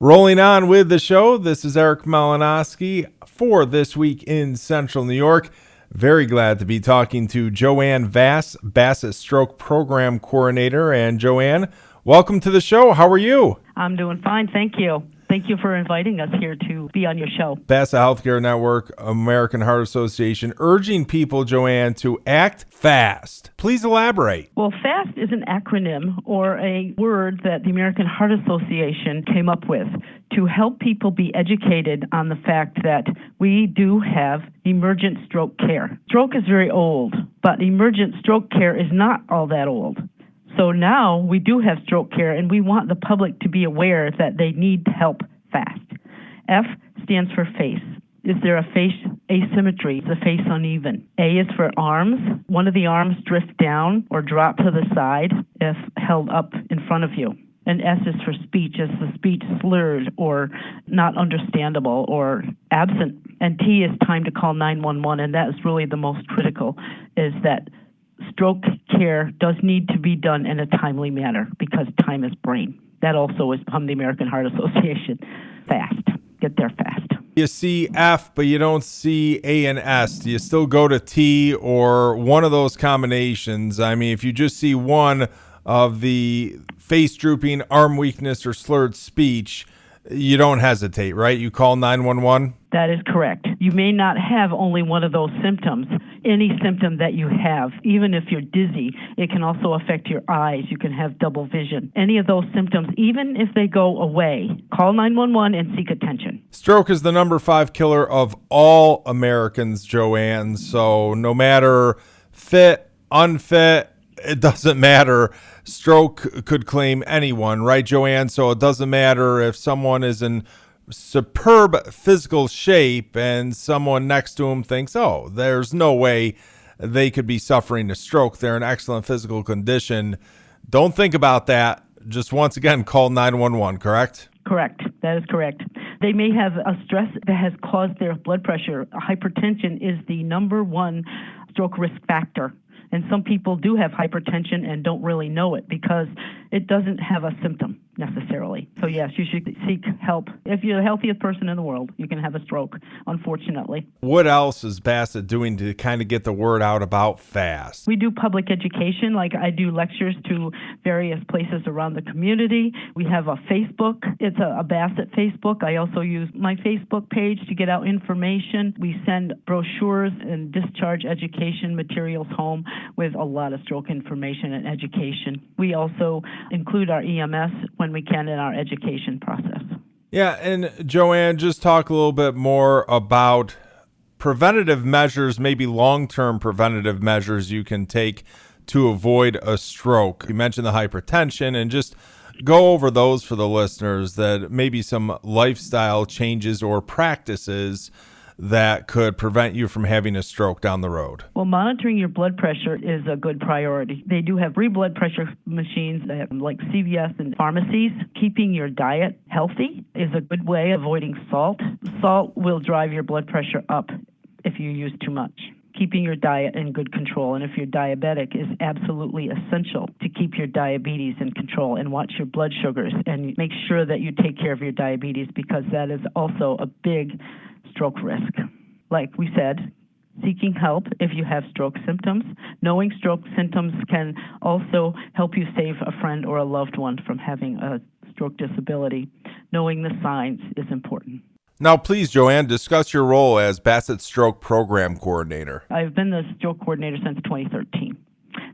Rolling on with the show, this is Eric Malanoski for This Week in Central New York. Very glad to be talking to Joanne Vass, Bassett Stroke Program Coordinator. And Joanne, welcome to the show. How are you? I'm doing fine, thank you. Thank you for inviting us here to be on your show. Bassett Healthcare Network, American Heart Association, urging people, Joanne, to act fast. Please elaborate. Well, FAST is an acronym or a word that the American Heart Association came up with to help people be educated on the fact that we do have emergent stroke care. Stroke is very old, but emergent stroke care is not all that old. So now we do have stroke care, and we want the public to be aware that they need help fast. F stands for face. Is there a face asymmetry? Is the face uneven? A is for arms. One of the arms drifts down or drop to the side if held up in front of you. And S is for speech. Is the speech slurred or not understandable or absent? And T is time to call 911, and that is really the most critical, is that stroke care does need to be done in a timely manner because time is brain. That also is from the American Heart Association. Fast. Get there fast. You see F, but you don't see A and S. Do you still go to T or one of those combinations? I mean, if you just see one of the face drooping, arm weakness, or slurred speech, you don't hesitate, right? You call 911? That is correct. You may not have only one of those symptoms. Any symptom that you have, even if you're dizzy, it can also affect your eyes. You can have double vision. Any of those symptoms, even if they go away, call 911 and seek attention. Stroke is the number 5 killer of all Americans, Joanne. So no matter fit, unfit, it doesn't matter. Stroke could claim anyone, right, Joanne? So it doesn't matter if someone is in superb physical shape and someone next to him thinks, oh, there's no way they could be suffering a stroke. They're in excellent physical condition. Don't think about that. Just once again, call 911, correct? Correct. That is correct. They may have a stress that has caused their blood pressure. Hypertension is the number 1 stroke risk factor. And some people do have hypertension and don't really know it because it doesn't have a symptom necessarily. So yes, you should seek help. If you're the healthiest person in the world, you can have a stroke, unfortunately. What else is Bassett doing to kind of get the word out about FAST? We do public education, like I do lectures to various places around the community. We have a Facebook. It's a Bassett Facebook. I also use my Facebook page to get out information. We send brochures and discharge education materials home with a lot of stroke information and education. We also include our EMS when we can in our education process. Yeah, and Joanne, just talk a little bit more about preventative measures, maybe long-term preventative measures you can take to avoid a stroke. You mentioned the hypertension, and just go over those for the listeners, that maybe some lifestyle changes or practices that could prevent you from having a stroke down the road. Well, monitoring your blood pressure is a good priority. They do have free blood pressure machines like CVS and pharmacies. Keeping your diet healthy is a good way of avoiding salt. Salt will drive your blood pressure up if you use too much. Keeping your diet in good control, and if you're diabetic, is absolutely essential to keep your diabetes in control, and watch your blood sugars and make sure that you take care of your diabetes, because that is also a big stroke risk. Like we said, seeking help if you have stroke symptoms. Knowing stroke symptoms can also help you save a friend or a loved one from having a stroke disability. Knowing the signs is important. Now, please, Joanne, discuss your role as Bassett Stroke Program Coordinator. I've been the stroke coordinator since 2013.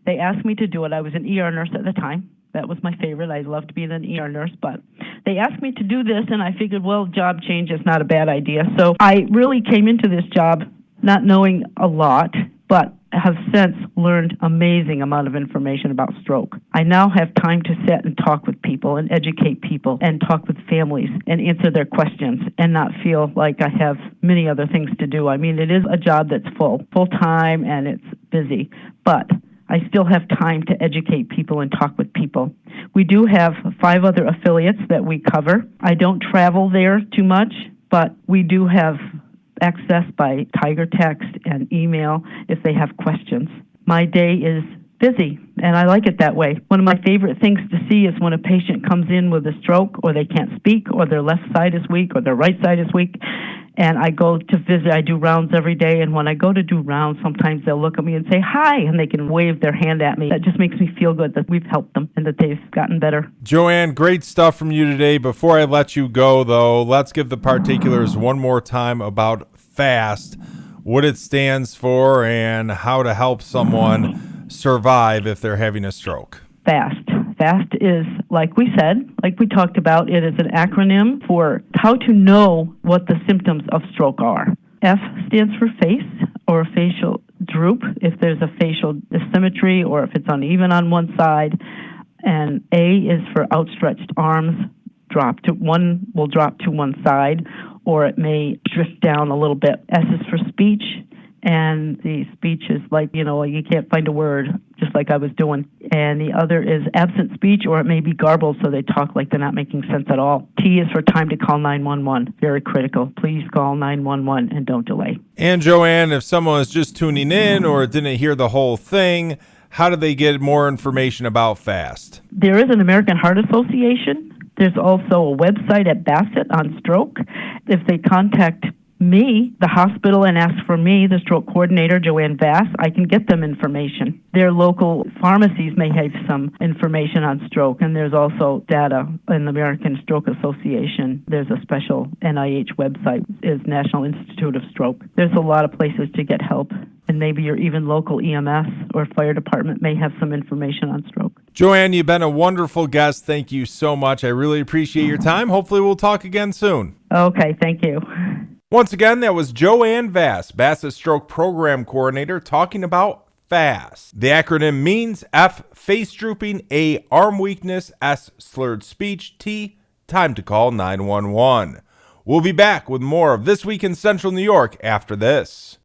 They asked me to do it. I was an ER nurse at the time. That was my favorite. I loved being an ER nurse, but they asked me to do this, and I figured, well, job change is not a bad idea. So I really came into this job not knowing a lot, but have since learned amazing amount of information about stroke. I now have time to sit and talk with people and educate people and talk with families and answer their questions and not feel like I have many other things to do. I mean, it is a job that's full-time, and it's busy, but I still have time to educate people and talk with people. We do have 5 other affiliates that we cover. I don't travel there too much, but we do have access by Tiger text and email if they have questions. My day is busy, and I like it that way. One of my favorite things to see is when a patient comes in with a stroke, or they can't speak, or their left side is weak, or their right side is weak, and I go to visit. I do rounds every day, and when I go to do rounds, sometimes they'll look at me and say, hi, and they can wave their hand at me. That just makes me feel good that we've helped them and that they've gotten better. Joanne, great stuff from you today. Before I let you go, though, let's give the particulars one more time about FAST, what it stands for, and how to help someone survive if they're having a stroke. FAST. FAST is, like we said, like we talked about, it is an acronym for how to know what the symptoms of stroke are. F stands for face, or facial droop, if there's a facial asymmetry or if it's uneven on one side. And A is for outstretched arms, one will drop to one side, or it may drift down a little bit. S is for speech, and the speech is like, you can't find a word, just like I was doing. And the other is absent speech, or it may be garbled, so they talk like they're not making sense at all. T is for time to call 911. Very critical. Please call 911 and don't delay. And Joanne, if someone is just tuning in or didn't hear the whole thing, how do they get more information about FAST? There is an American Heart Association. There's also a website at Bassett on stroke. If they contact me, the hospital, and ask for me, the stroke coordinator, Joanne Vass, I can get them information. Their local pharmacies may have some information on stroke, and there's also data in the American Stroke Association. There's a special NIH website, is National Institute of Stroke. There's a lot of places to get help, and maybe your even local EMS or fire department may have some information on stroke. Joanne, you've been a wonderful guest. Thank you so much. I really appreciate your time. Hopefully we'll talk again soon. Okay, thank you. Once again, that was Joanne Vass, Bassett Stroke Program Coordinator, talking about FAST. The acronym means F, face drooping, A, arm weakness, S, slurred speech, T, time to call 911. We'll be back with more of This Week in Central New York after this.